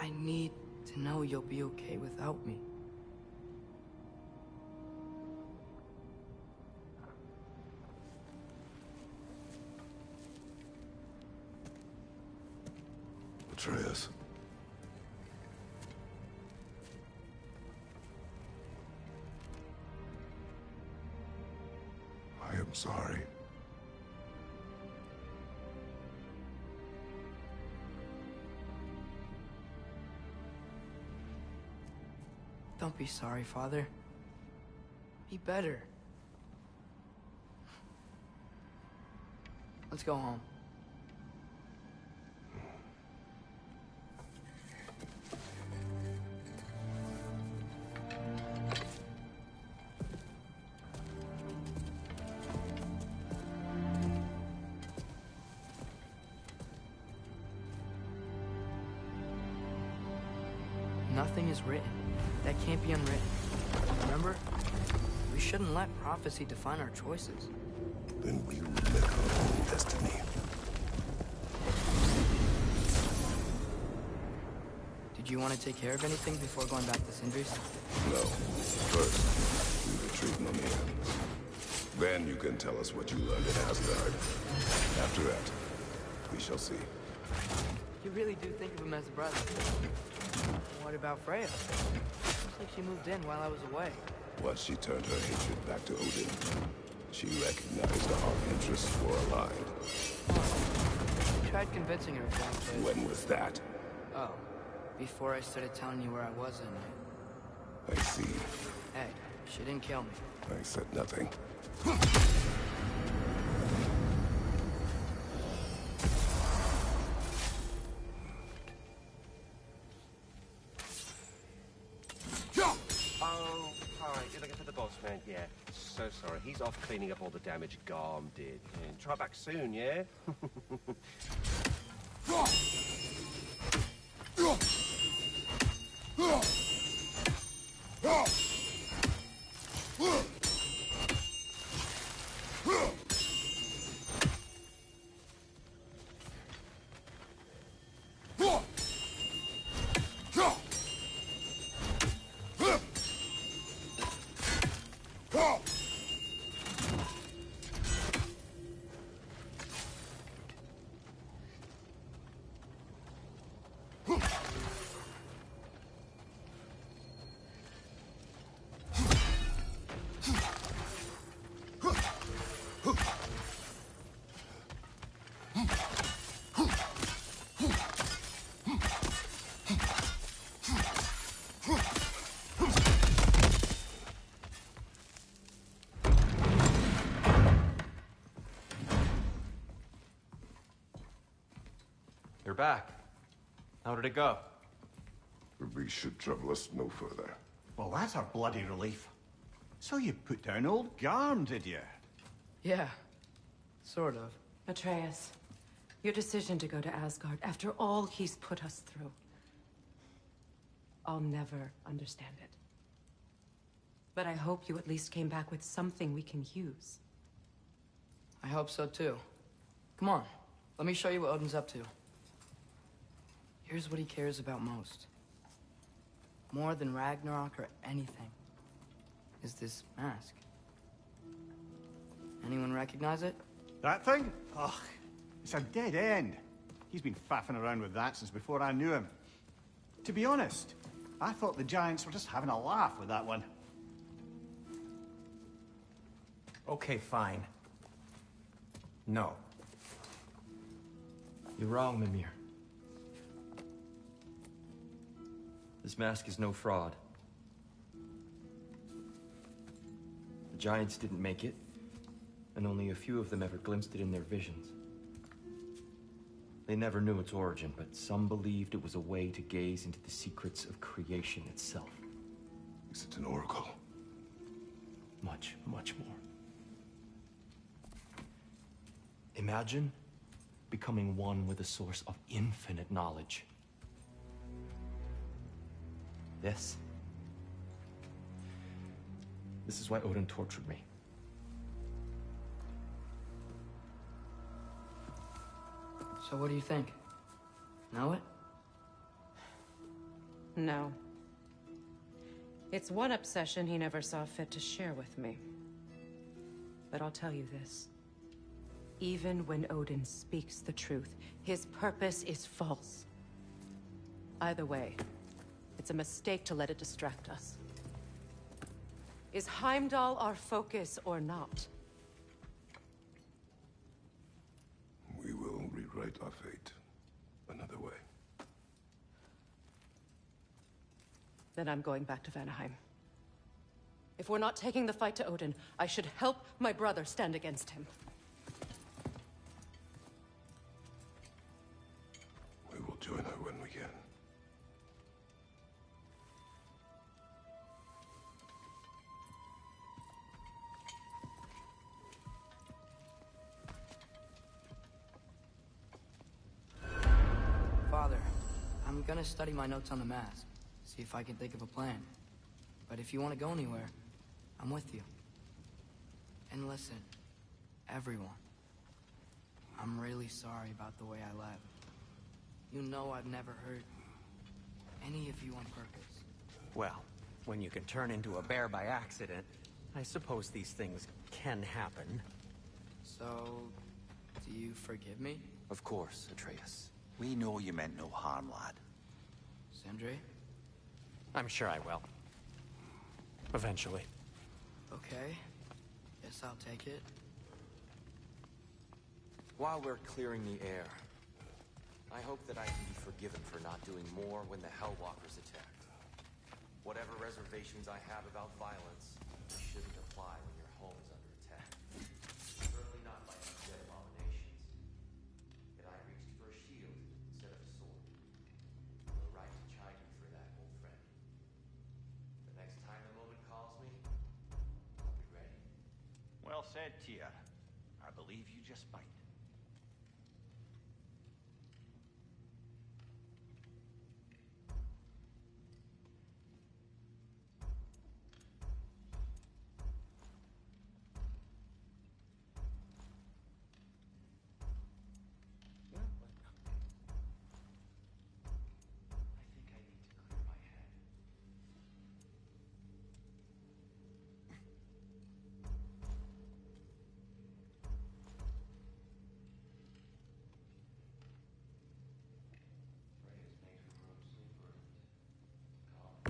I need to know you'll be okay without me. Atreus. I am sorry. Don't be sorry, Father. Be better. Let's go home. Nothing is written that can't be unwritten. Remember? We shouldn't let prophecy define our choices. Then we will make our own destiny. Did you want to take care of anything before going back to Sindri's? No. First, we retrieve Mimir. Then you can tell us what you learned at Asgard. After that, we shall see. You really do think of him as a brother. What about Freya? Looks like she moved in while I was away. Once she turned her hatred back to Odin, she recognized our interests were aligned. I tried convincing her of that, but... When was that? Oh, before I started telling you where I was that night. I see. Hey, she didn't kill me. I said nothing. You're looking for the boss, man? Yeah. So sorry. He's off cleaning up all the damage Garm did. Yeah, try back soon, yeah? You're back. How did it go? The beast should trouble us no further. Well, that's a bloody relief. So you put down old Garm, did you? Yeah, sort of. Atreus, your decision to go to Asgard after all he's put us through. I'll never understand it. But I hope you at least came back with something we can use. I hope so too. Come on, let me show you what Odin's up to. Here's what he cares about most. More than Ragnarok or anything. Is this mask. Anyone recognize it? That thing? Ugh, it's a dead end. He's been faffing around with that since before I knew him. To be honest, I thought the Giants were just having a laugh with that one. Okay, fine. No. You're wrong, Mimir. This mask is no fraud. The Giants didn't make it, and only a few of them ever glimpsed it in their visions. They never knew its origin, but some believed it was a way to gaze into the secrets of creation itself. Is it an oracle? Much, much more. Imagine becoming one with a source of infinite knowledge. This is why Odin tortured me. So what do you think? Know it? No. It's one obsession he never saw fit to share with me. But I'll tell you this. Even when Odin speaks the truth, his purpose is false. Either way, it's a mistake to let it distract us. Is Heimdall our focus or not? We will rewrite our fate another way. Then I'm going back to Vanaheim. If we're not taking the fight to Odin, I should help my brother stand against him. We will join her when we can. Father, I'm gonna study my notes on the mask. See if I can think of a plan. But if you want to go anywhere, I'm with you. And listen, everyone. I'm really sorry about the way I left. You know I've never hurt any of you on purpose. Well, when you can turn into a bear by accident, I suppose these things can happen. So, do you forgive me, Of course, Atreus. We know you meant no harm, lad. Sindri? I'm sure I will. Eventually. Okay. Guess I'll take it. While we're clearing the air, I hope that I can be forgiven for not doing more when the Hellwalkers attacked. Whatever reservations I have about violence shouldn't apply when your home is under attack. Certainly not by undead abominations. Yet I reached for a shield instead of a sword. You're right to chide me for that, old friend. The next time the moment calls me, I'll be ready. Well said, Tyr. I believe you just might. I think I need to clear my head. Freya's made her room sleeper and calm.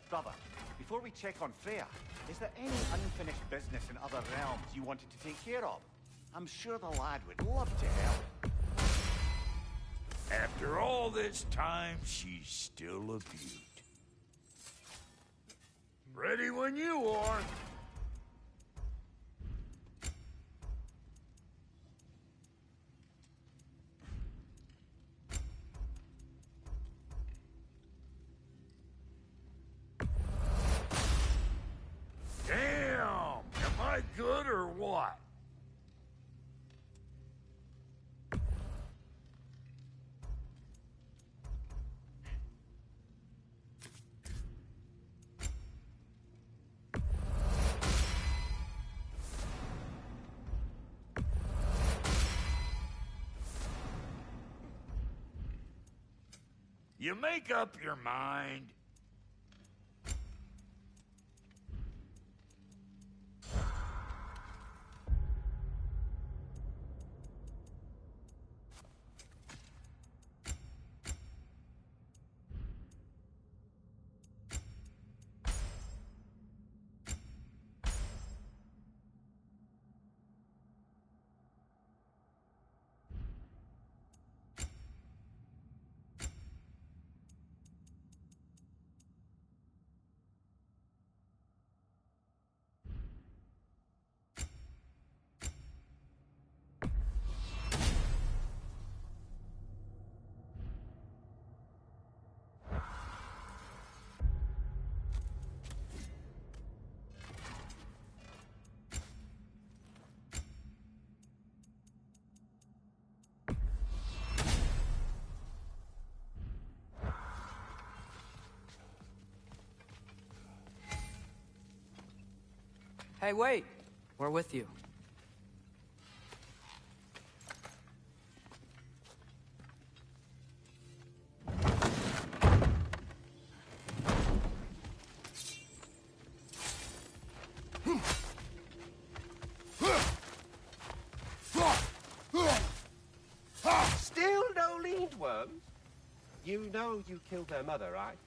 Brother, before we check on Freya, is there any unfinished business in other realms you wanted to take care of? I'm sure the lad would love to help. After all this time, she's still a beaut. Ready when you are. Damn! Am I good or what? You make up your mind. Hey, wait! We're with you. Still no lead worms? You know you killed their mother, right?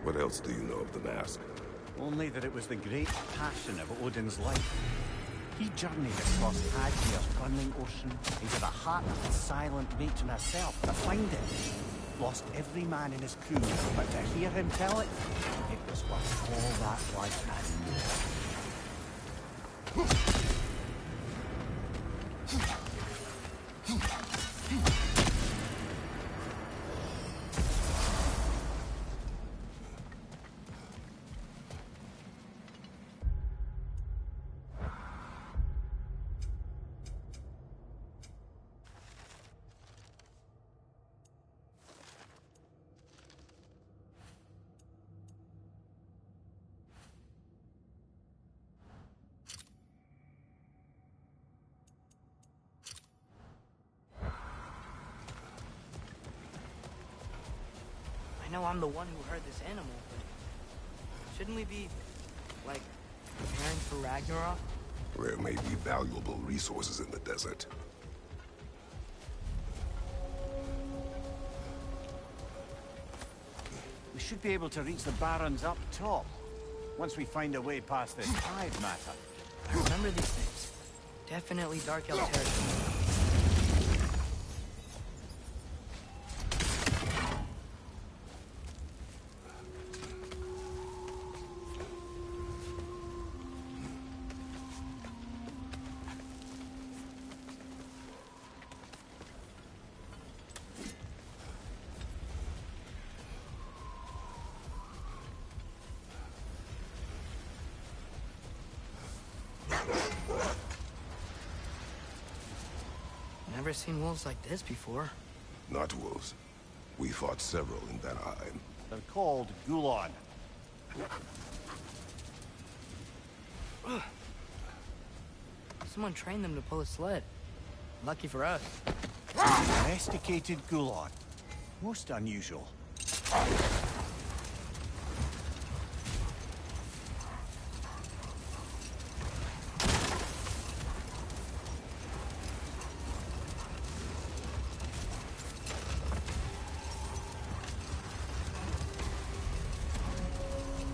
What else do you know of the mask? Only that it was the great passion of Odin's life. He journeyed across Aegir's burning ocean into the heart of the silent matron herself to find it. Lost every man in his crew, but to hear him tell it, it was worth all that life and more. I know I'm the one who heard this animal, but shouldn't we be, like, preparing for Ragnarok? There may be valuable resources in the desert. We should be able to reach the barons up top, once we find a way past this tide matter. I remember these things. Definitely Dark Elf territory. Never seen wolves like this before. Not wolves. We fought several in Valheim. They're called Gulon. Someone trained them to pull a sled. Lucky for us. Domesticated Gulon. Most unusual.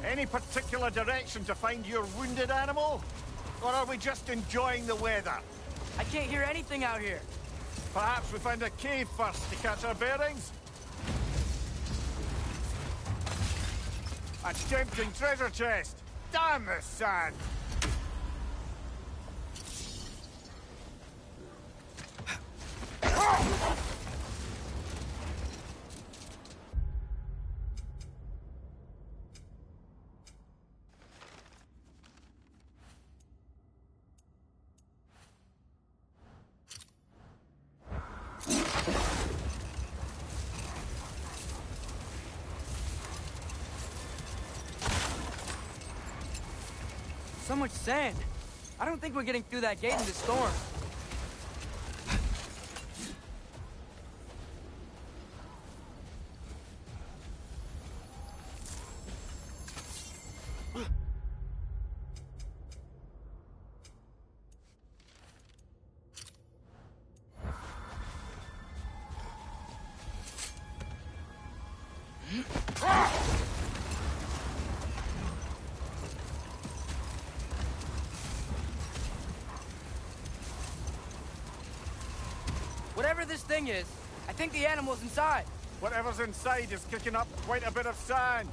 Any particular direction to find your wounded animal? Or are we just enjoying the weather? I can't hear anything out here. Perhaps we find a cave first to catch our bearings? A tempting treasure chest! Damn the sand! So much sand. I don't think we're getting through that gate in the storm. this thing is, I think the animal's inside. Whatever's inside is kicking up quite a bit of sand.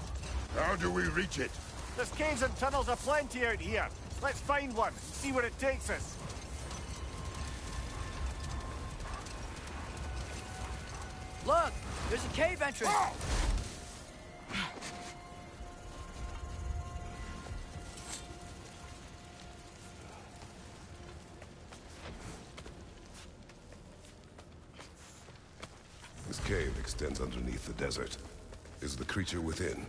How do we reach it? There's caves and tunnels aplenty out here. Let's find one and see where it takes us. Look, there's a cave entrance. This cave extends underneath the desert. Is the creature within?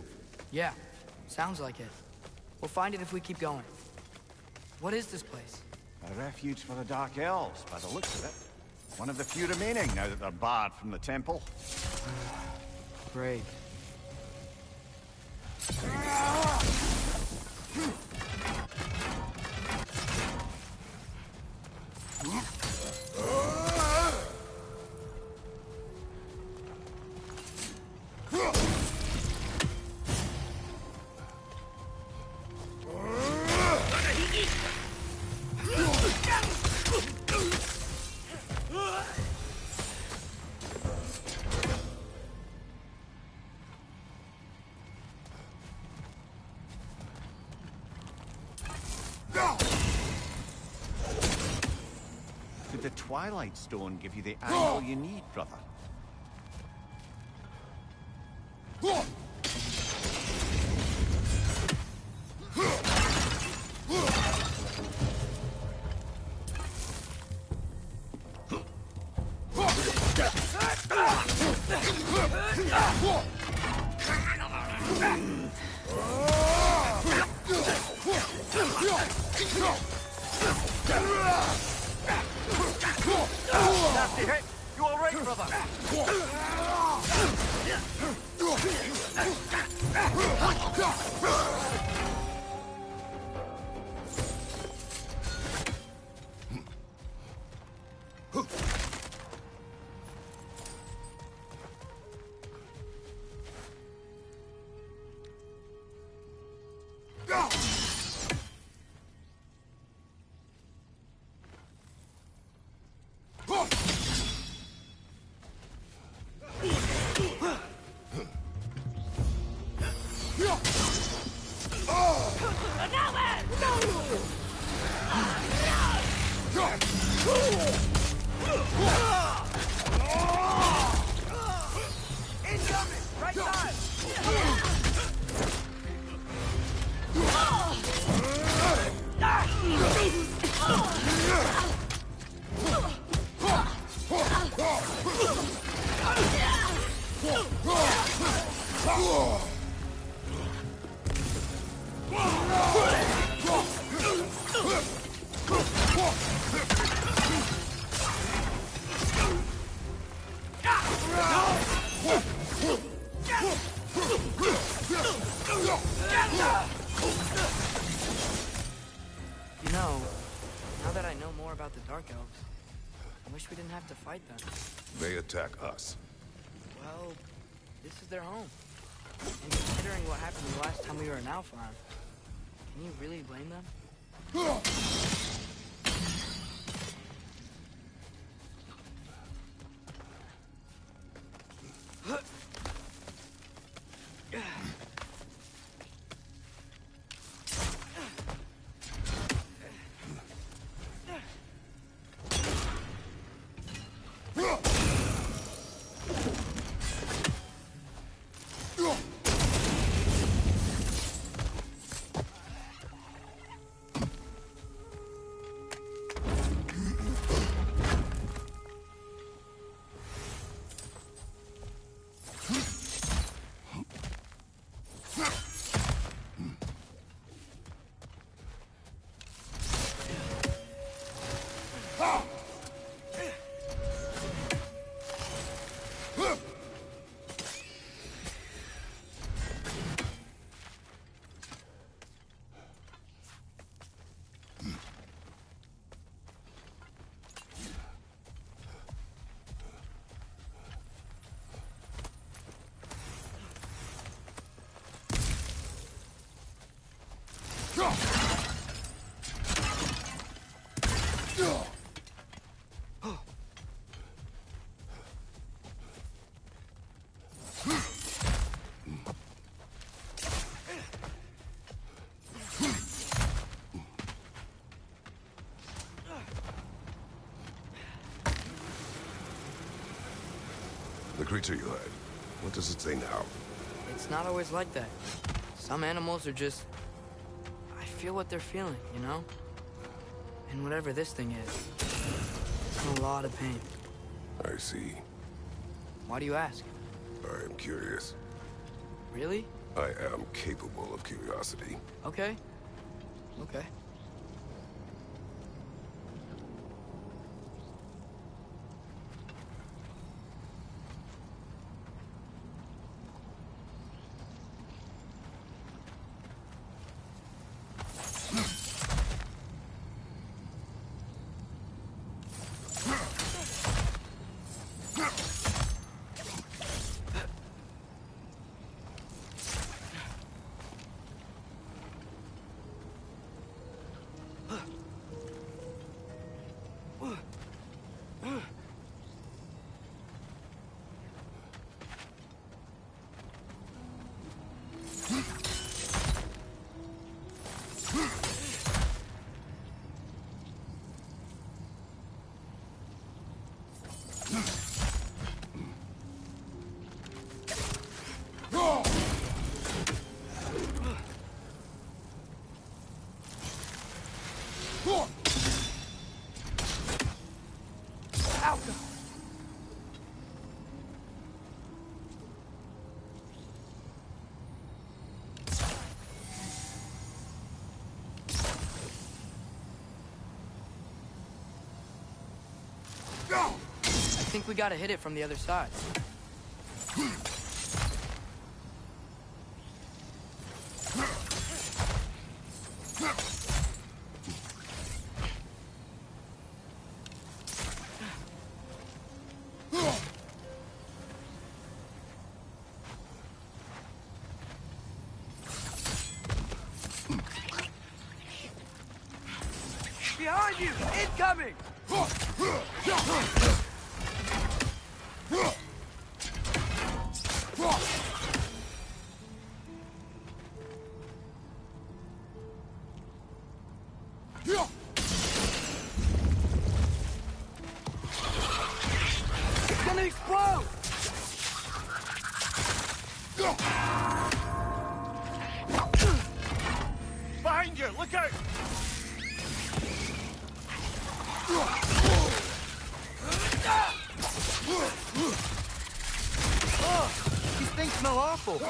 Yeah, sounds like it. We'll find it if we keep going. What is this place? A refuge for the Dark Elves, by the looks of it. One of the few remaining now that they're barred from the temple. Great. Did the Twilight Stone give you the angle you need, brother? Nasty hit! You all right, brother? You know, now that I know more about the Dark Elves, I wish we didn't have to fight them. They attack us. Well, this is their home. And considering what happened the last time we were in Alpharon, can you really blame them? The creature you had. What does it say now? It's not always like that. Some animals are just... I feel what they're feeling, you know? And whatever this thing is, it's in a lot of pain. I see. Why do you ask? I am curious. Really? I am capable of curiosity. Okay. Okay. I think we gotta hit it from the other side. Behind you! Incoming! It's gonna explode! Behind you! Look out! Oh, these things smell awful.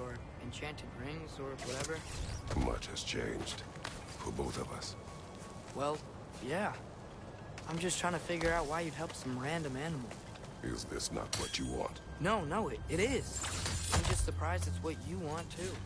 Or enchanted rings or whatever? Much has changed. For both of us. Well, yeah. I'm just trying to figure out why you'd help some random animal. Is this not what you want? No, it is. I'm just surprised it's what you want, too.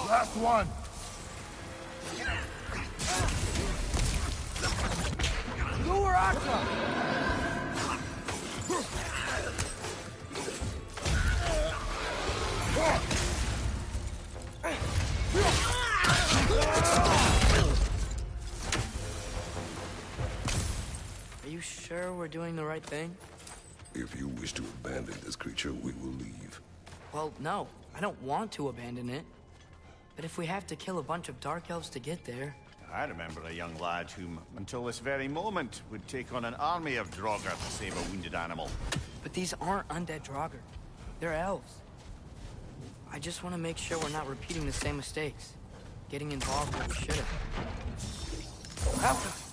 Last one. GOW Ragnarok! Are you sure we're doing the right thing? If you wish to abandon this creature, we will leave. Well, no. I don't want to abandon it. But if we have to kill a bunch of Dark Elves to get there... I remember a young lad whom, until this very moment, would take on an army of Draugr to save a wounded animal. But these aren't undead Draugr. They're elves. I just want to make sure we're not repeating the same mistakes. Getting involved where we should have. Welcome!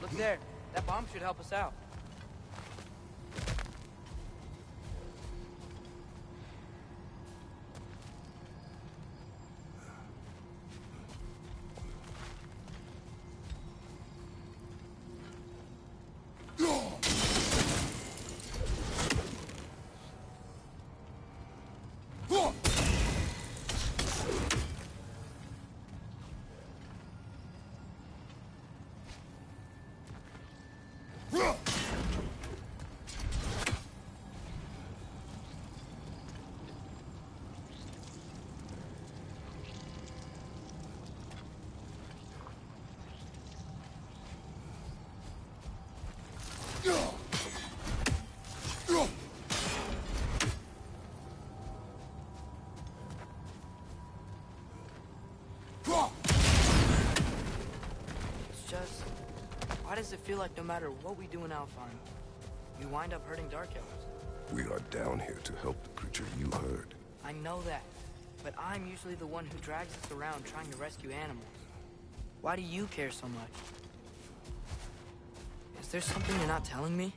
Look there. That bomb should help us out. Why does it feel like no matter what we do in Alfheim, we wind up hurting Dark Elves? We are down here to help the creature you heard. I know that, but I'm usually the one who drags us around trying to rescue animals. Why do you care so much? Is there something you're not telling me?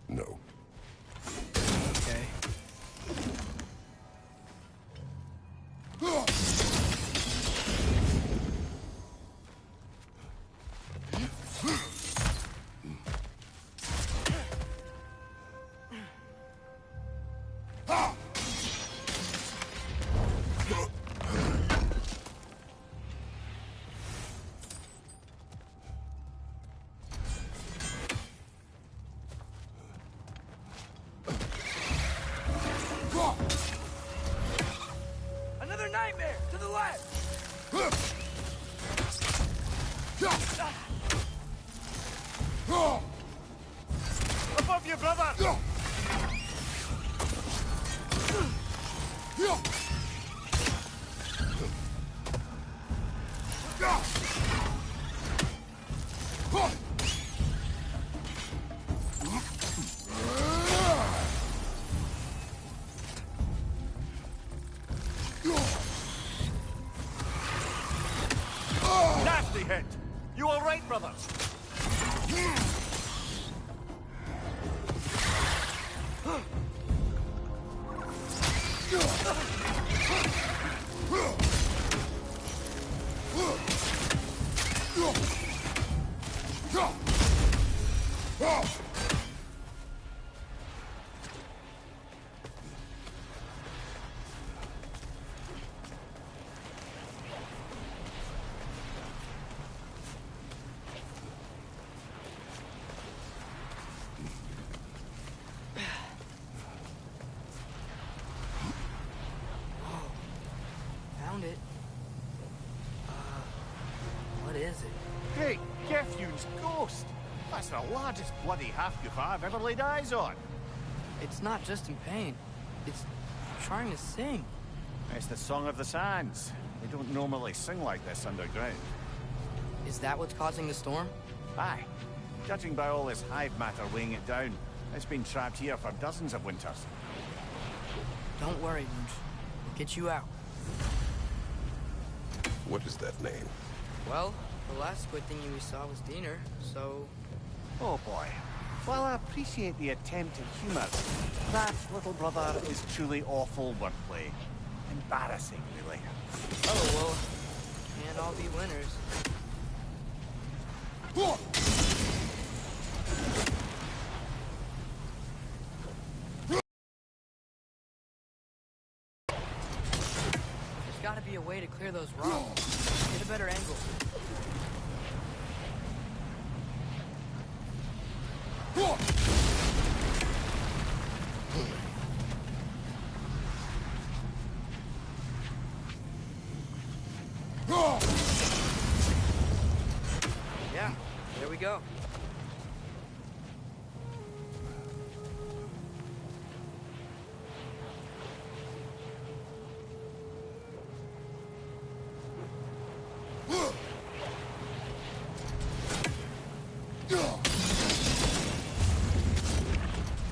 No. Okay. Another nightmare! To the left! Above you, brother! Nasty hit! You all right, brother? Found it. What is it? Great Gefyun's ghost! That's the largest bloody half-goof I've ever laid eyes on. It's not just in pain. It's trying to sing. It's the Song of the Sands. They don't normally sing like this underground. Is that what's causing the storm? Aye. Judging by all this hive matter weighing it down, it's been trapped here for dozens of winters. Don't worry, Lunch. We'll get you out. What is that name? Well, the last squid thingy we saw was Diener, so... Oh boy. While I appreciate the attempt at humour, that, little brother, is truly awful wordplay. Embarrassing, really. Oh, well, can't all be winners. There's gotta be a way to clear those rocks. Get a better angle. Yeah, there we go.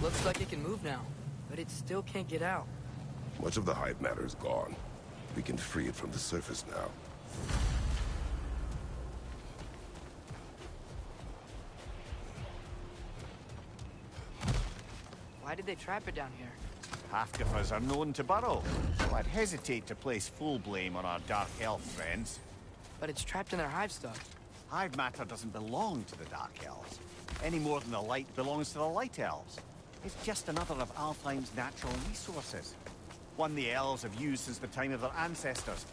Looks like it can move now, but it still can't get out. Much of the hive matter is gone. We can free it from the surface now. Why did they trap it down here? Half-giffers are known to burrow, so I'd hesitate to place full blame on our Dark Elf friends. But it's trapped in their hive stuff. Hive matter doesn't belong to the Dark Elves, any more than the light belongs to the Light Elves. It's just another of Alfheim's natural resources. One the elves have used since the time of their ancestors.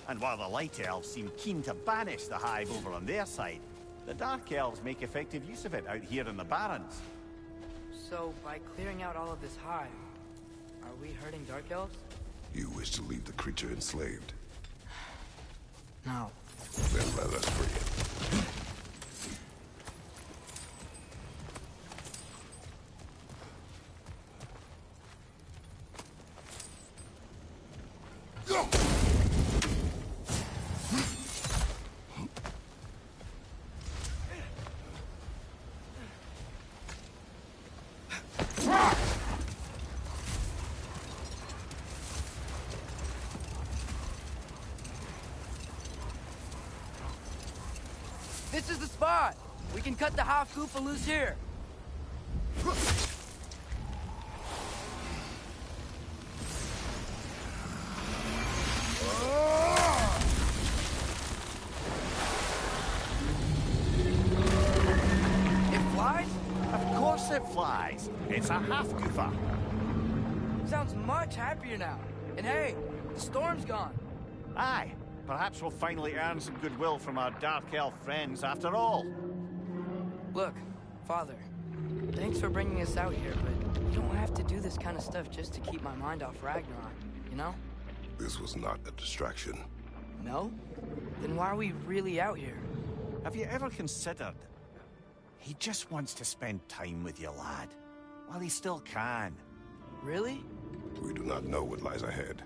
And while the Light Elves seem keen to banish the hive over on their side, the Dark Elves make effective use of it out here in the Barrens. So, by clearing out all of this hive, are we hurting Dark Elves? You wish to leave the creature enslaved? No. Then let us free it. This is the spot! We can cut the half goofa loose here! It flies? Of course it flies. It's a half-goofer. Sounds much happier now. And hey, the storm's gone. Aye. Perhaps we'll finally earn some goodwill from our Dark Elf friends after all. Look, Father, thanks for bringing us out here, but you don't have to do this kind of stuff just to keep my mind off Ragnarok, you know? This was not a distraction. No? Then why are we really out here? Have you ever considered... He just wants to spend time with you, lad. While he still can. Really? We do not know what lies ahead.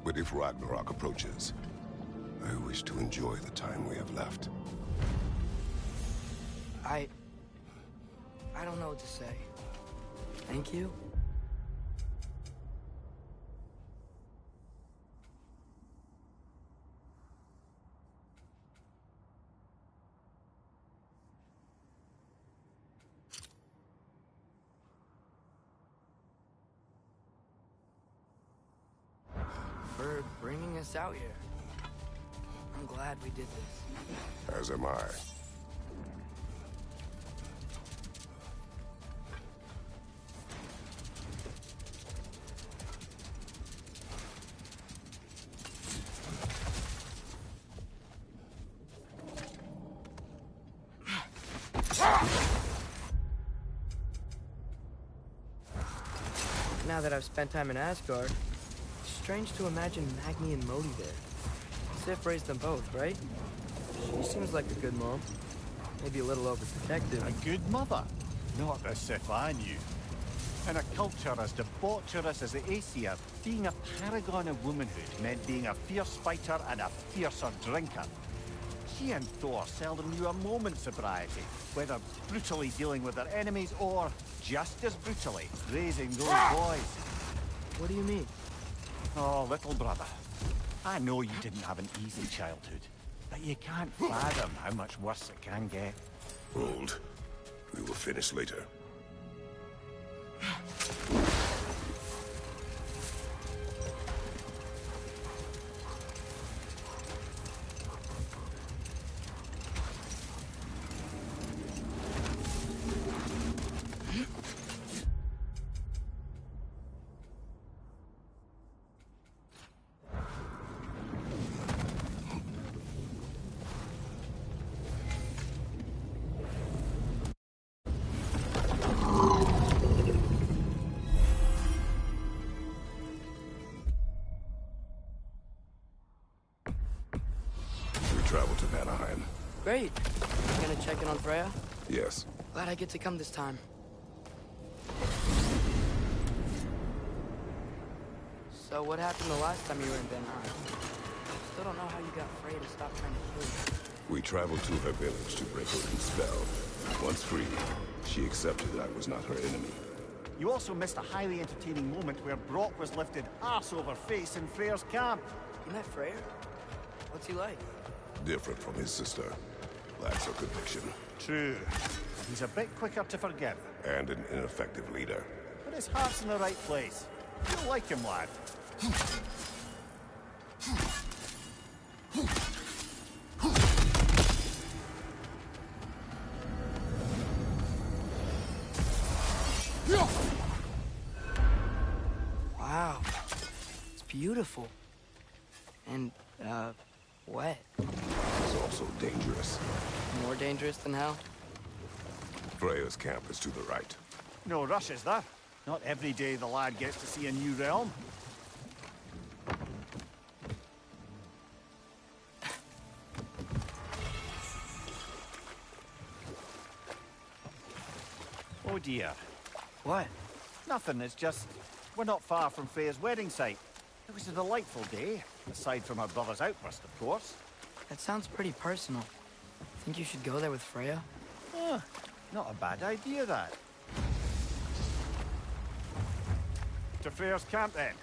But if Ragnarok approaches, I wish to enjoy the time we have left. I don't know what to say. Thank you? For bringing us out here. I'm glad we did this. As am I. Now that I've spent time in Asgard, it's strange to imagine Magni and Modi there. Sif raised them both, right? She seems like a good mom. Maybe a little overprotective. A good mother. Not the Sif I knew. In a culture as debaucherous as the Aesir, being a paragon of womanhood meant being a fierce fighter and a fiercer drinker. She and Thor seldom knew a moment's sobriety, whether brutally dealing with their enemies or, just as brutally, raising those boys. What do you mean? Oh, little brother. I know you didn't have an easy childhood, but you can't fathom how much worse it can get. Hold. We will finish later. Travel to Vanaheim. Great. You gonna check in on Freya? Yes. Glad I get to come this time. So what happened the last time you were in Vanaheim? Still don't know how you got Freya to stop trying to kill you. We traveled to her village to break Odin's spell. Once free, she accepted that I was not her enemy. You also missed a highly entertaining moment where Brock was lifted arse over face in Freyr's camp. You met Freyr? What's he like? Different from his sister. Lacks her conviction. True. He's a bit quicker to forgive. And an ineffective leader. But his heart's in the right place. You'll like him, lad. Wow. It's beautiful. And, wet. It's also dangerous. More dangerous than hell? Freya's camp is to the right. No rush, is there? Not every day the lad gets to see a new realm. Oh dear. What? Nothing, it's just... we're not far from Freya's wedding site. It was a delightful day, aside from her brother's outburst, of course. That sounds pretty personal. Think you should go there with Freya? Not a bad idea, that. To Freya's camp, then.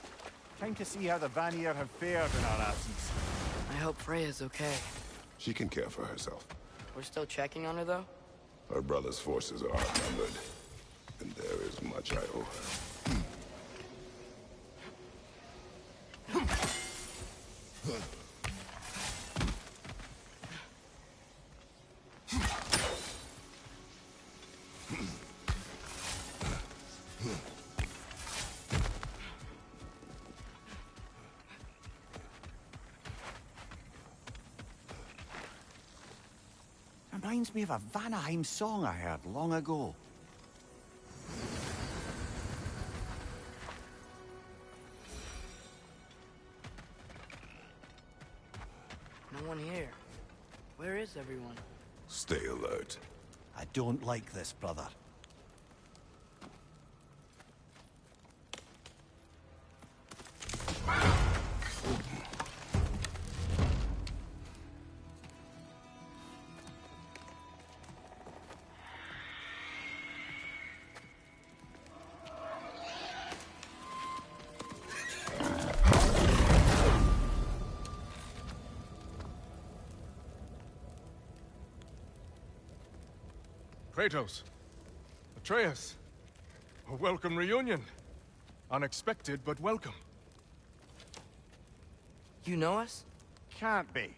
Time to see how the Vanir have fared in our absence. I hope Freya's okay. She can care for herself. We're still checking on her, though? Her brother's forces are outnumbered. And there is much I owe her. Reminds me of a Vanaheim song I heard long ago. No one here. Where is everyone? Stay alert. I don't like this, brother. Kratos. Atreus. A welcome reunion. Unexpected, but welcome. You know us? Can't be.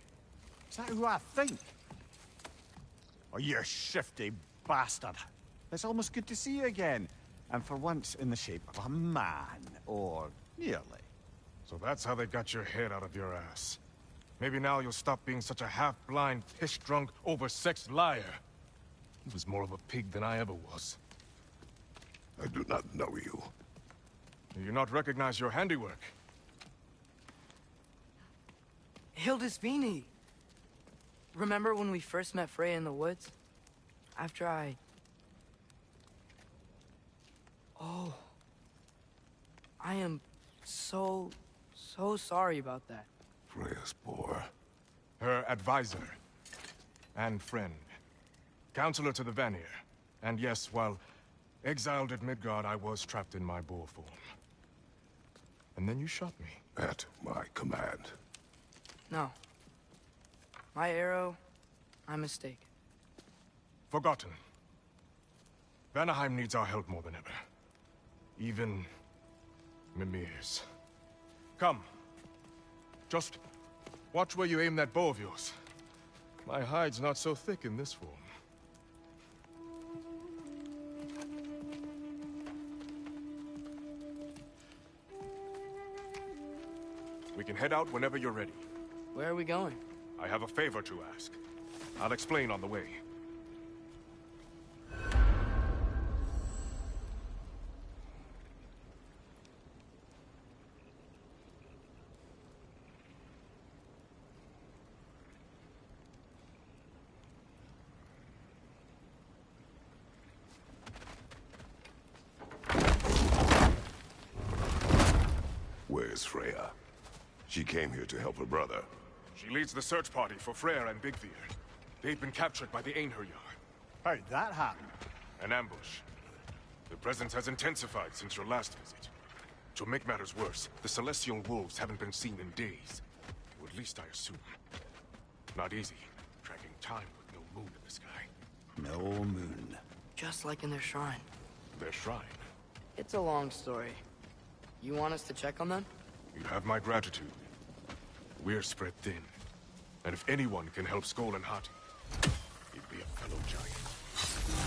Is that who I think? Oh, you shifty bastard. It's almost good to see you again. And for once in the shape of a man, or nearly. So that's how they got your head out of your ass. Maybe now you'll stop being such a half-blind, piss-drunk, oversexed liar. He was more of a pig than I ever was. I do not know you. Do you not recognize your handiwork? Hildisvini! Remember when we first met Freya in the woods? After I... Oh, I am so sorry about that. Freya's poor. Her advisor. And friend. Counselor to the Vanir. And yes, while exiled at Midgard, I was trapped in my boar form. And then you shot me. At my command. No. My arrow, my mistake. Forgotten. Vanaheim needs our help more than ever. Even Mimir's. Come. Just watch where you aim that bow of yours. My hide's not so thick in this form. We can head out whenever you're ready. Where are we going? I have a favor to ask. I'll explain on the way. Where's Freya? She came here to help her brother. She leads the search party for Freyr and Bigvir. They've been captured by the Einherjar. How'd that happen? An ambush. The presence has intensified since your last visit. To make matters worse, the Celestial Wolves haven't been seen in days. Or at least I assume. Not easy, tracking time with no moon in the sky. No moon. Just like in their shrine. Their shrine. It's a long story. You want us to check on them? You have my gratitude. We're spread thin. And if anyone can help Skoll and Hati, he'd be a fellow giant.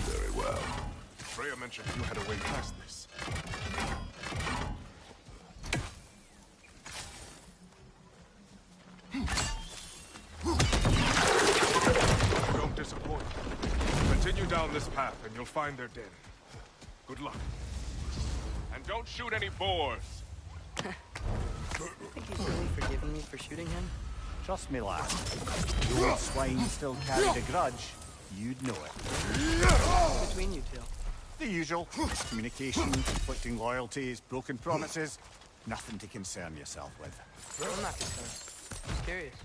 Very well. Freya mentioned you had a way past this. Don't disappoint. Continue down this path and you'll find their den. Good luck. And don't shoot any boars! Think he's really forgiven me for shooting him? Trust me, lad. If the old swine still carried a grudge, you'd know it. Between you two. The usual. Communication, conflicting loyalties, broken promises. Nothing to concern yourself with. I'm not concerned. Just curious.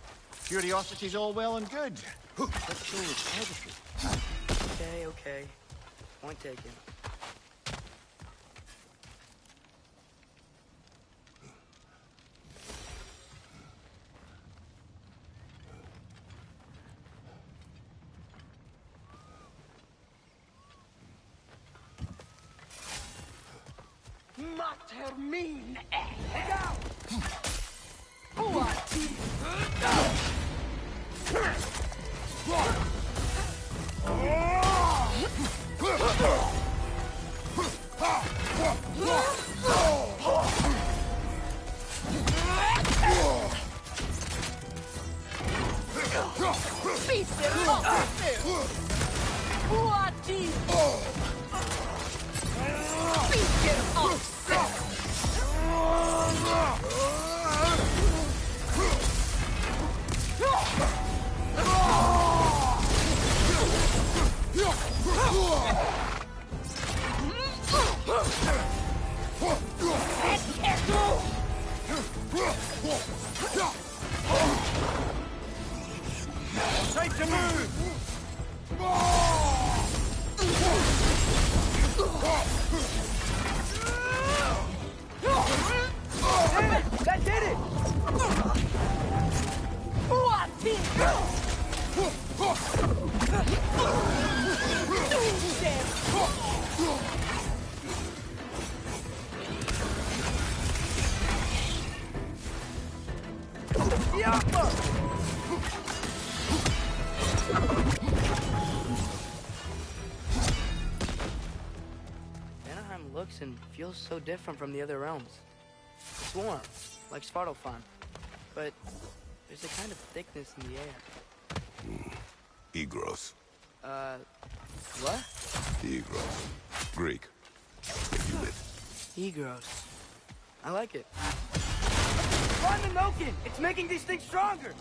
Curiosity's all well and good. But so is oddity. Okay. Point taken. Matermin Time to move! That did it! Vanaheim looks and feels so different from the other realms. It's warm, like Svartalfheim, but there's a kind of thickness in the air. Egros. What? Egros. Greek. Unit. Egros. I like it. Find the Nokin! It's making these things stronger!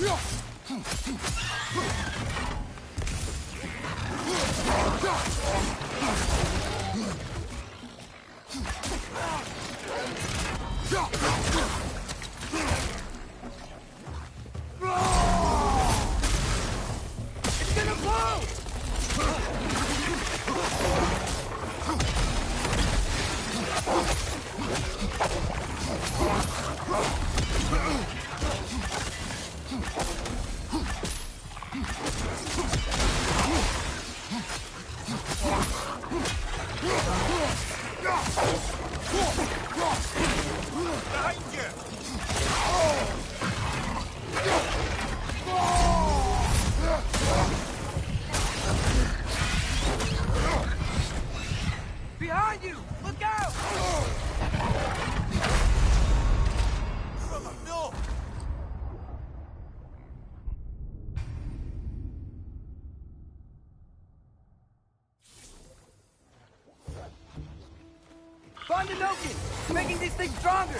It's gonna blow! Behind you! Behind you! Look out! Brother, no! Find the Nokin! Making these things stronger!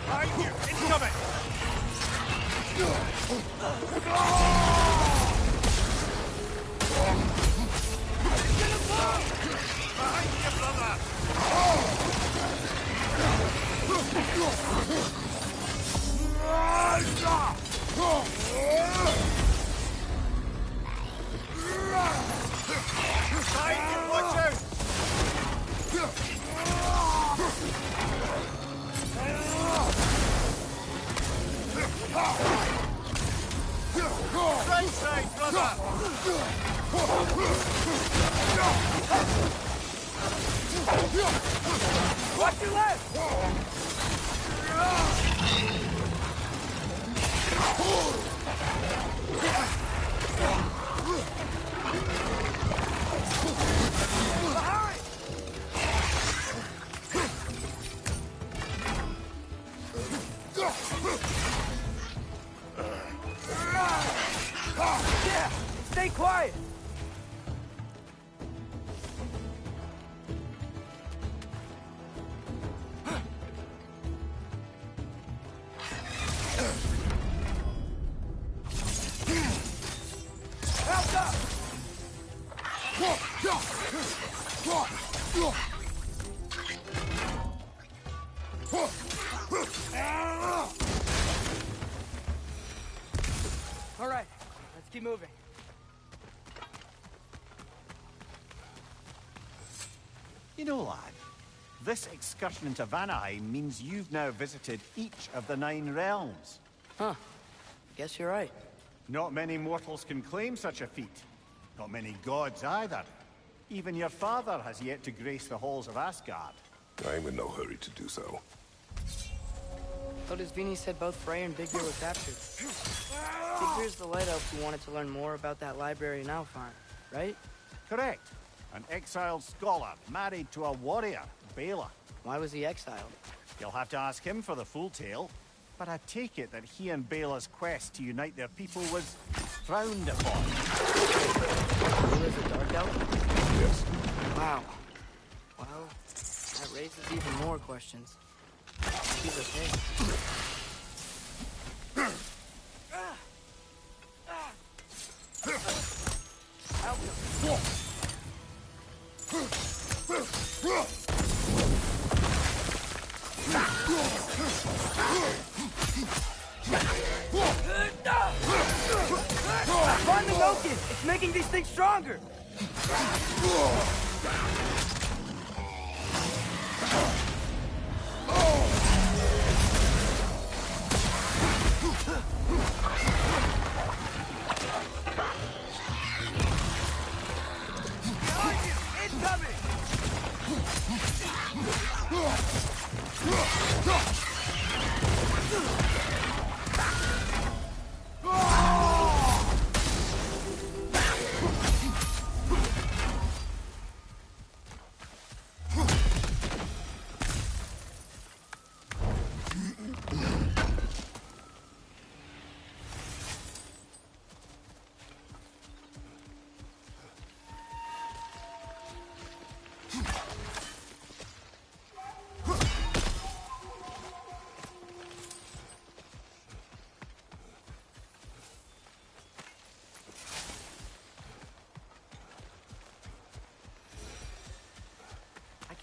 Behind you! Incoming! Behind you, brother! Behind you, watch out! Right side, brother! Watch your left! Behind! Yeah! Stay quiet! Help up! All right, let's keep moving. You know, lad, this excursion into Vanaheim means you've now visited each of the 9 realms. Huh. Guess you're right. Not many mortals can claim such a feat. Not many gods either. Even your father has yet to grace the halls of Asgard. I'm in no hurry to do so. Notice Vini said both Frey and Big Bear were captured. Big Bear's the light elf who wanted to learn more about that library in Alfheim, right? Correct. An exiled scholar married to a warrior, Bela. Why was he exiled? You'll have to ask him for the full tale. But I take it that he and Bela's quest to unite their people was frowned upon. Bela's a dark elf? Yes. Wow. Well, that raises even more questions. He's okay. Help him. Find the Nokin! It's making these things stronger! Behind you! Incoming!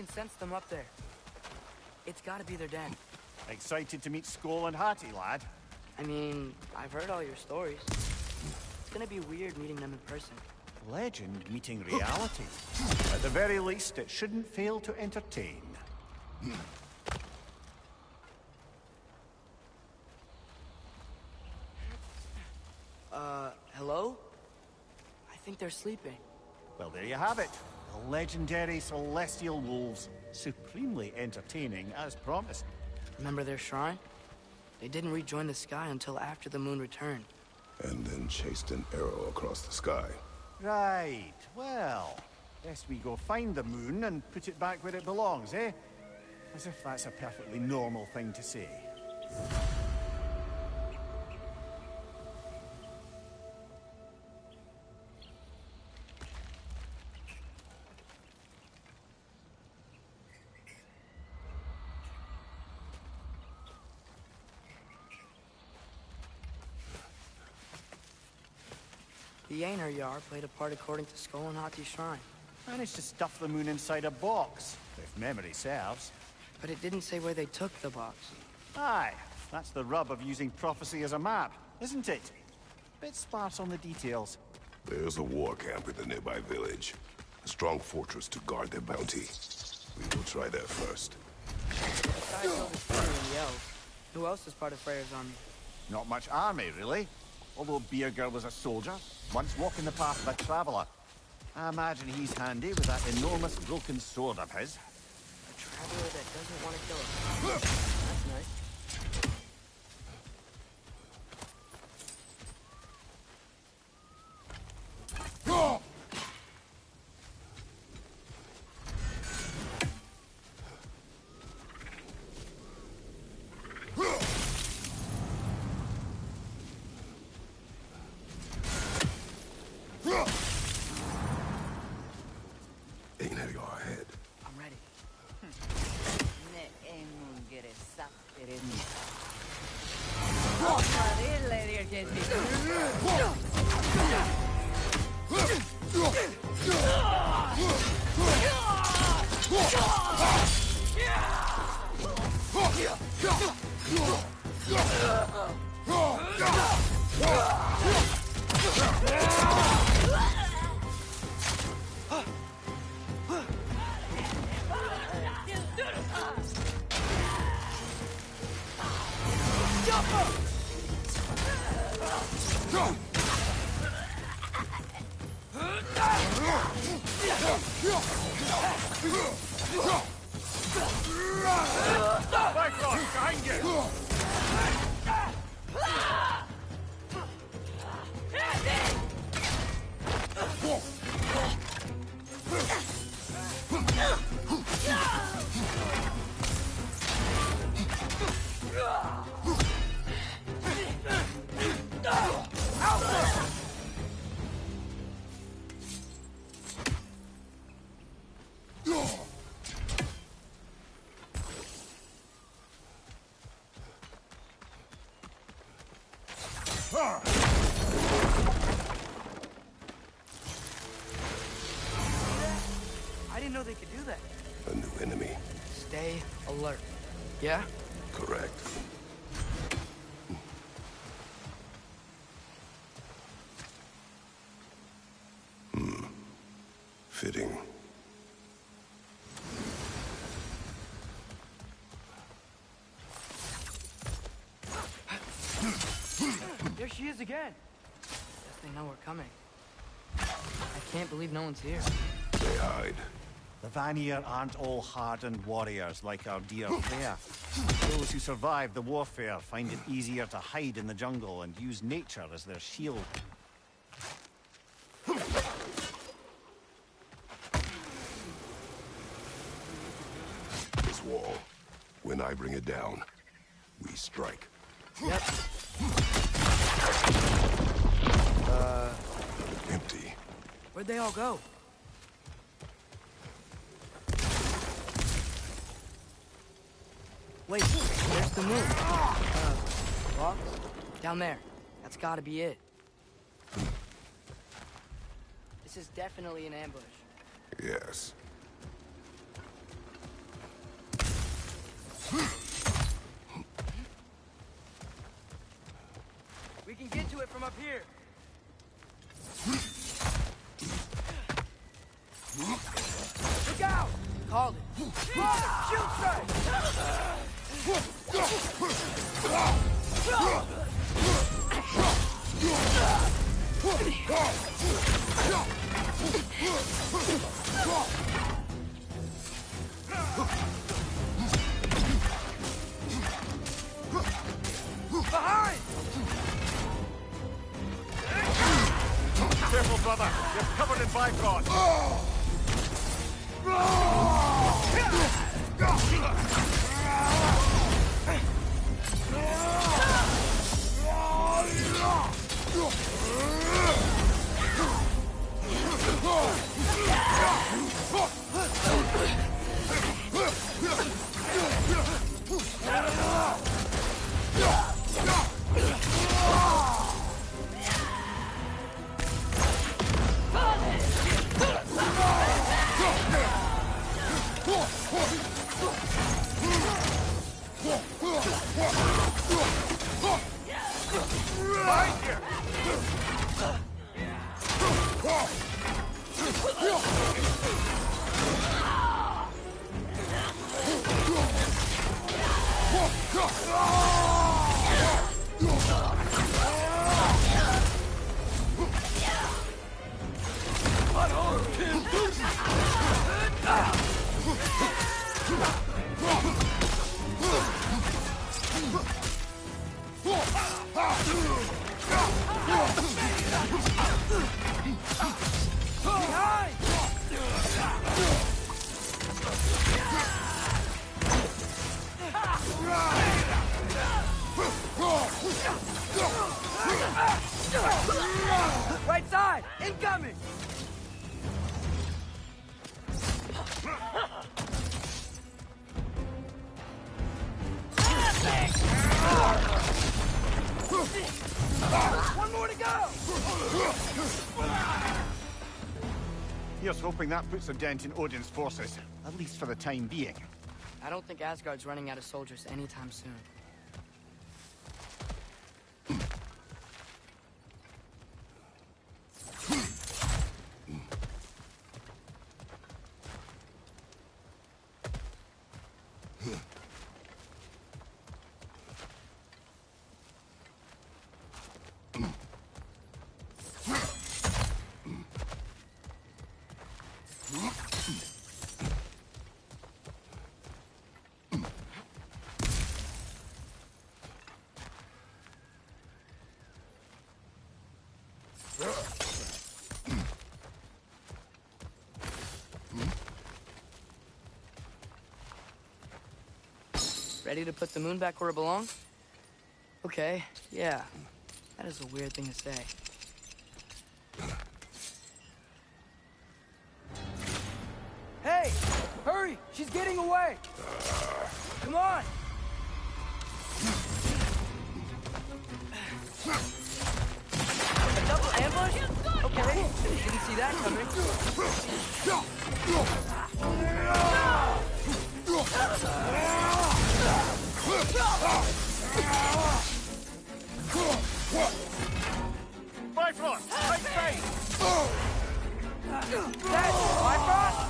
can sense them up there. It's gotta be their den. Excited to meet Skoll and Hattie, lad? I mean, I've heard all your stories. It's gonna be weird meeting them in person. Legend meeting reality. At the very least, it shouldn't fail to entertain. Hello? I think they're sleeping. Well, there you have it. The legendary celestial wolves. Supremely entertaining, as promised. Remember their shrine? They didn't rejoin the sky until after the moon returned. And then chased an arrow across the sky. Right. Well, guess we go find the moon and put it back where it belongs, eh? As if that's a perfectly normal thing to say. The Yar played a part according to Skoll and Hattie's shrine. Managed to stuff the moon inside a box, if memory serves. But it didn't say where they took the box. Aye, that's the rub of using prophecy as a map, isn't it? Bit sparse on the details. There's a war camp in the nearby village. A strong fortress to guard their bounty. We will try there first. Besides Elder Freya and the elves, who else is part of Freya's army? Not much army, really. Although Beerger was a soldier, once walking the path of a traveler. I imagine he's handy with that enormous broken sword of his. A traveler that doesn't want to kill us. That's nice. I'm ready. I didn't know they could do that. A new enemy. Stay alert. Yeah? Correct. Fitting. There she is again. Guess they know we're coming. I can't believe no one's here. They hide. The Vanir aren't all hardened warriors like our dear Freya. Those who survive the warfare find it easier to hide in the jungle and use nature as their shield. This wall. When I bring it down, we strike. Yep. Empty. Where'd they all go? Wait, there's the moon. Rocks? Down there. That's gotta be it. This is definitely an ambush. Yes. We can get to it from up here. Look out! Called it. Shield strike! Behind! Careful, brother. You're covered in Bifrost. Right side! Incoming! One more to go! Here's hoping that puts a dent in Odin's forces, at least for the time being. I don't think Asgard's running out of soldiers anytime soon. Ready to put the moon back where it belongs? Okay, yeah. That is a weird thing to say. Hey! Hurry! She's getting away! Come on! A double ambush? Okay, didn't see that coming. Bifrost! Take bait! That Bifrost?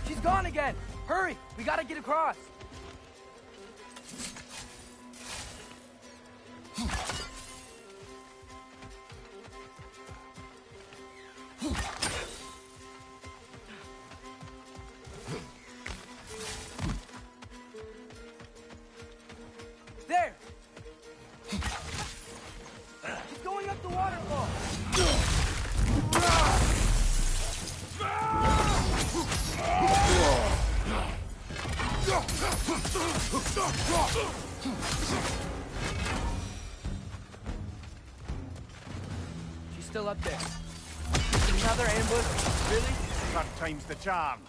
She's gone again! Hurry! We gotta get across! There! She's going up the waterfall! She's still up there. Another ambush? Really? Third time's the charm.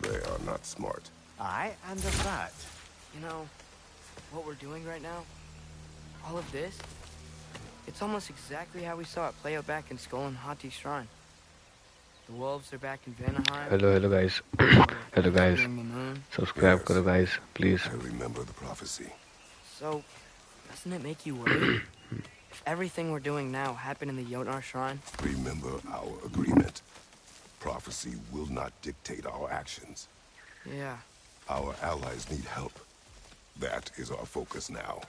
They are not smart. Aye, and there's that. You know, what we're doing right now, all of this, it's almost exactly how we saw it play out back in Skull and Hati's shrine. The wolves are back in Vanaheim. Hello guys. Hello guys. Clearing the moon. Subscribe Yes. karo guys, please. I remember the prophecy. So, doesn't it make you worry? If everything we're doing now happened in the Jotnar Shrine? Remember our agreement. Prophecy will not dictate our actions. Yeah. Our allies need help. That is our focus now.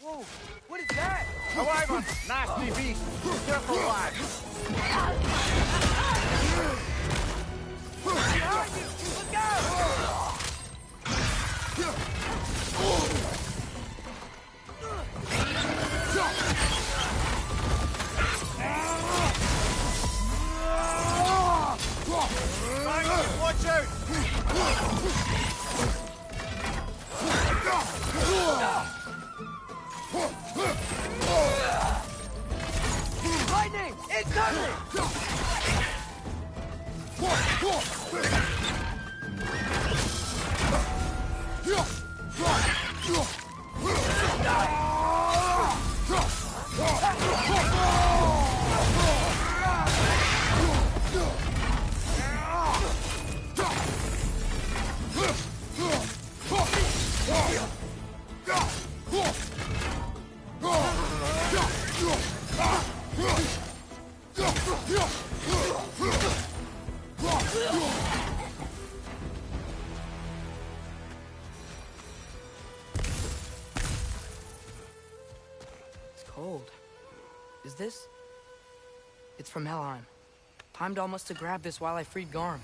Whoa, what is that? A wyvern! Nasty beast! Careful, lad! Behind you! Look out! Watch out! Lightning! Incoming! It's cold. Is this? It's from Helheim. Heimdall must have grabbed this while I freed Garm.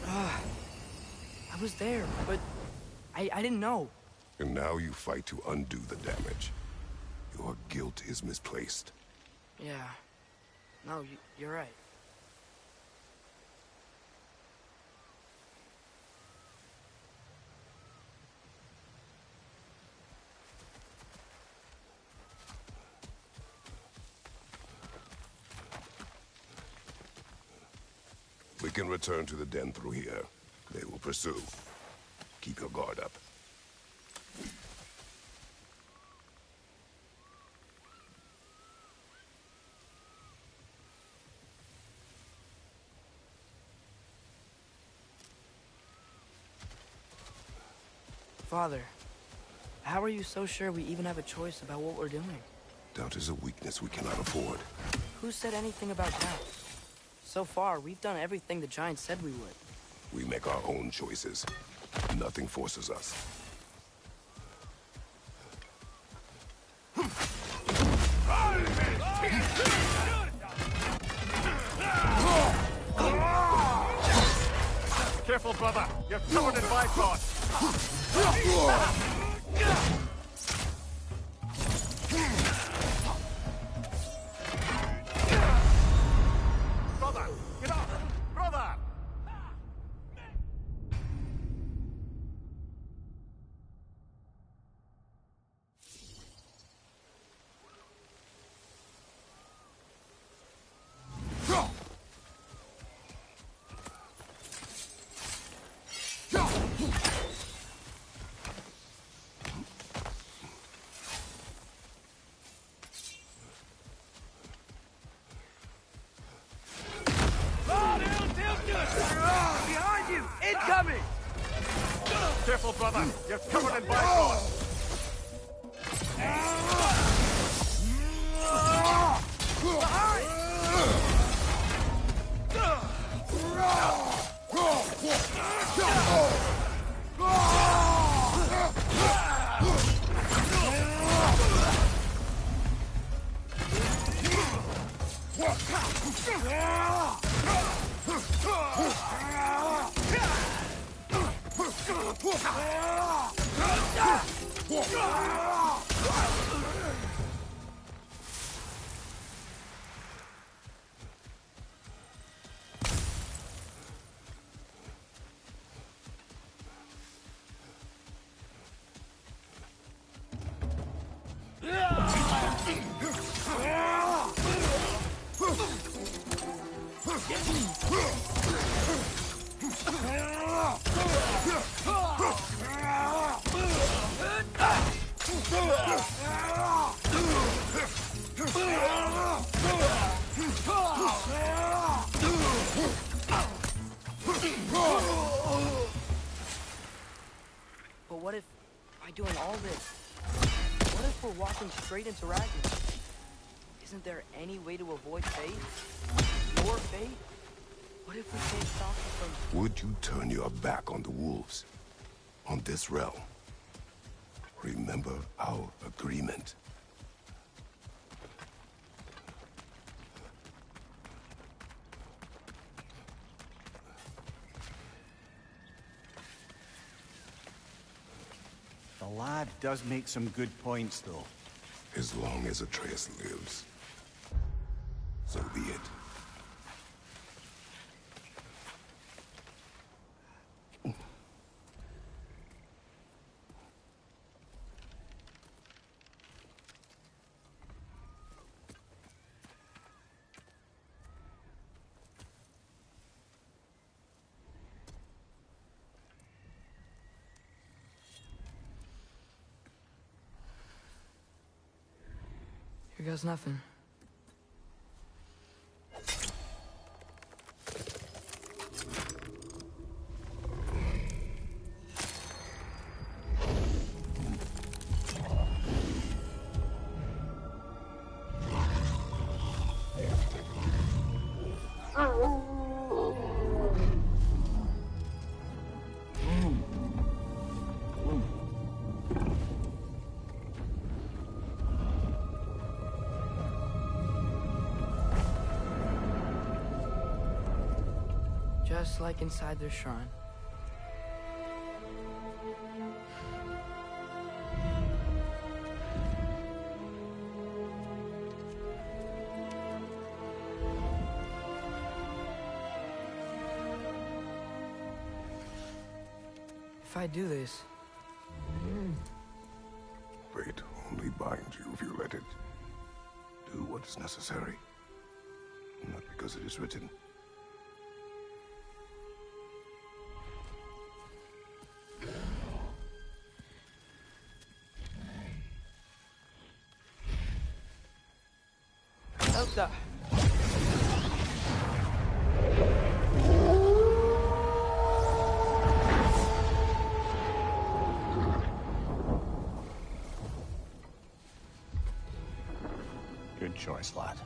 I was there, but I didn't know. And now you fight to undo the damage. Your guilt is misplaced. Yeah. No, you're right. We can return to the den through here. They will pursue. Keep your guard up. Father, how are you so sure we even have a choice about what we're doing? Doubt is a weakness we cannot afford. Who said anything about doubt? So far, we've done everything the Giants said we would. We make our own choices. Nothing forces us. Careful, brother! You're covered in Bifrost! Brother! Get up! Brother! Behind you! Incoming! Careful, brother! You're covered in Bifrost! crossing straight into Ragnarok. Isn't there any way to avoid fate? Your fate? What if we can't stop you from... Would you turn your back on the wolves? On this realm? Remember our agreement. The lad does make some good points, though. As long as Atreus lives, so be it. Here goes nothing. Just like inside their shrine. If I do this... Fate only binds you if you let it. Do what is necessary. Not because it is written. Elsa! Good choice, lad.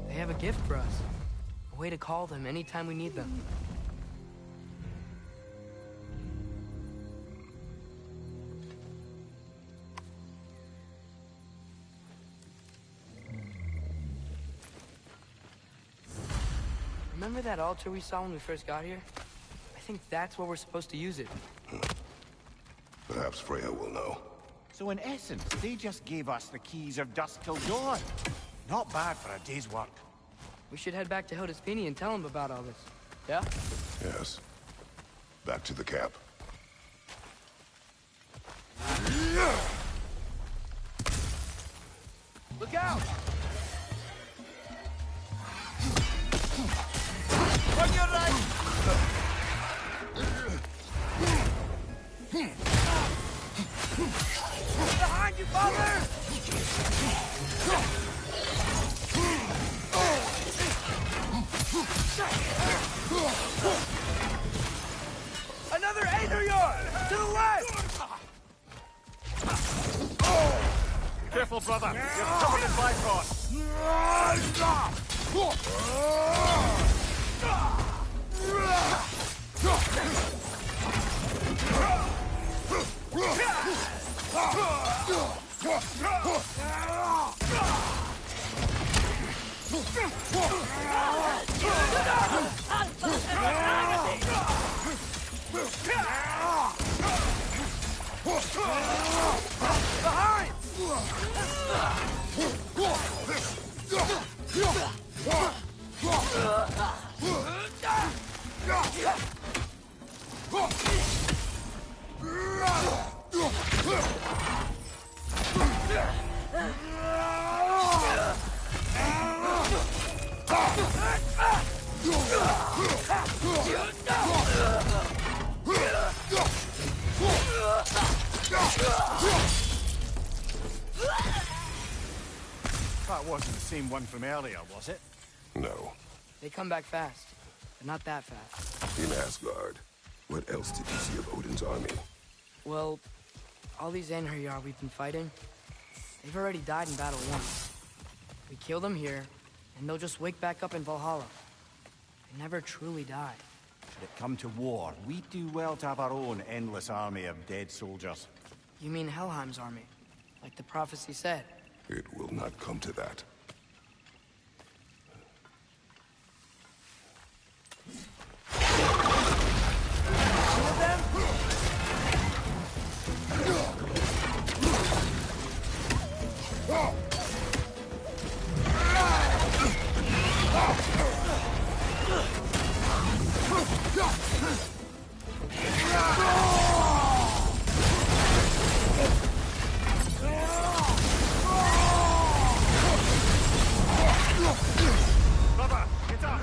They have a gift for us. A way to call them anytime we need them. Remember that altar we saw when we first got here? I think that's where we're supposed to use it. Perhaps Freya will know. So in essence, they just gave us the keys of dusk till dawn. Not bad for a day's work. We should head back to Hildesfini and tell him about all this. Yeah? Yes. Back to the camp. Look out! On your right! Behind you, father! Another Aether to the left! Careful, brother. You're covered in Bifrost. Behind! That wasn't the same one from earlier, was it? No. They come back fast, but not that fast. In Asgard, what else did you see of Odin's army? Well, all these Einherjar we've been fighting, they've already died in battle once. We kill them here, and they'll just wake back up in Valhalla. They never truly die. Should it come to war, we do well to have our own endless army of dead soldiers. You mean Helheim's army, like the prophecy said? It will not come to that. Brother, get up!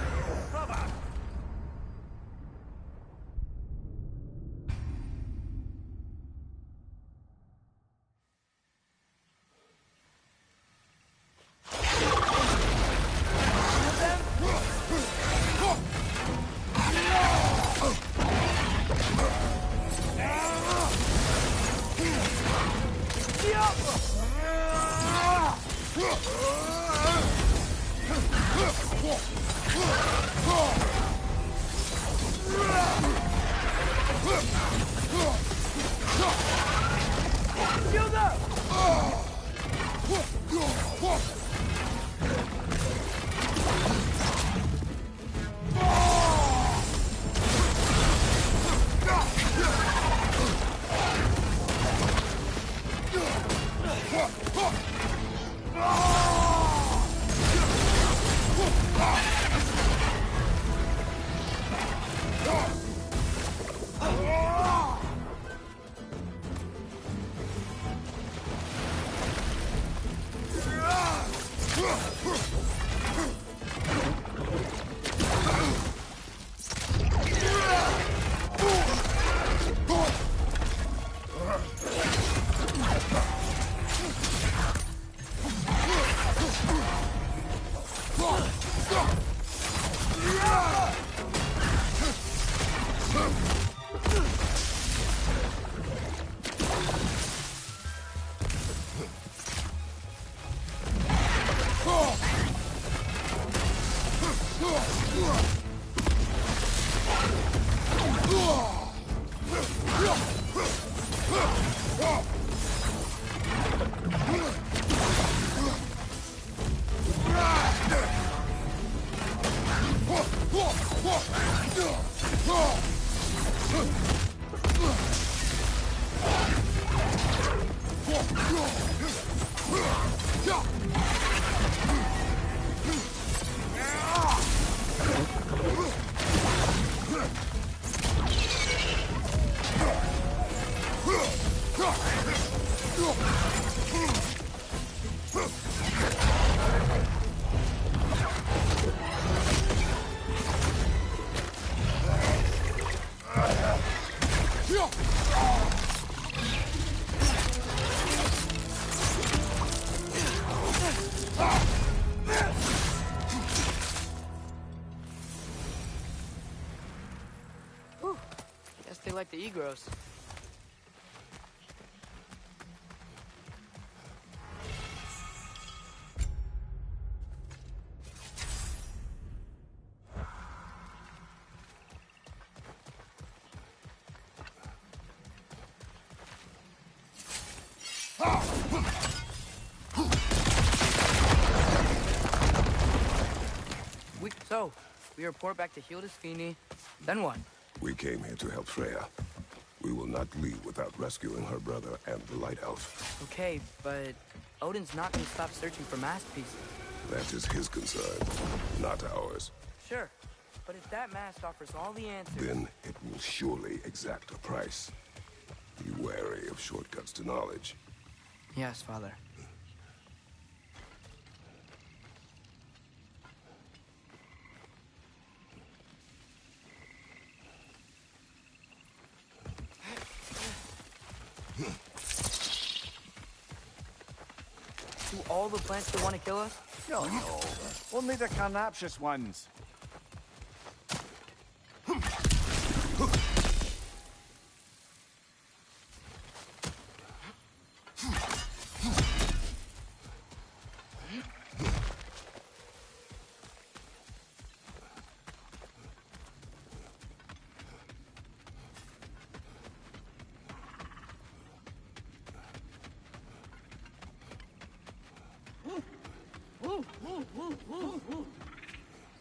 Brother! Guess they like the Egros. We report back to Hildisvini, then what? We came here to help Freya. We will not leave without rescuing her brother and the Light Elf. Okay, but Odin's not gonna stop searching for masterpieces. That is his concern, not ours. Sure, but if that mask offers all the answers... Then it will surely exact a price. Be wary of shortcuts to knowledge. Yes, Father. Do all the plants still want to kill us? No, no. Only the carnivorous ones.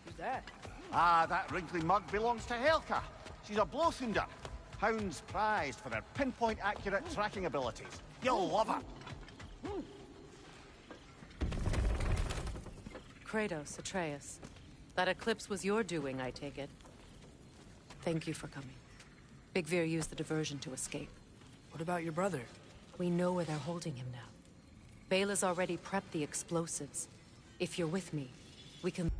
Who's that? Ah, that wrinkly mug belongs to Helka. She's a blowthunder. Hounds prized for their pinpoint accurate tracking abilities. You'll love her. Kratos, Atreus. That eclipse was your doing, I take it. Thank you for coming. Big Veer used the diversion to escape. What about your brother? We know where they're holding him now. Bela's already prepped the explosives. If you're with me, we can...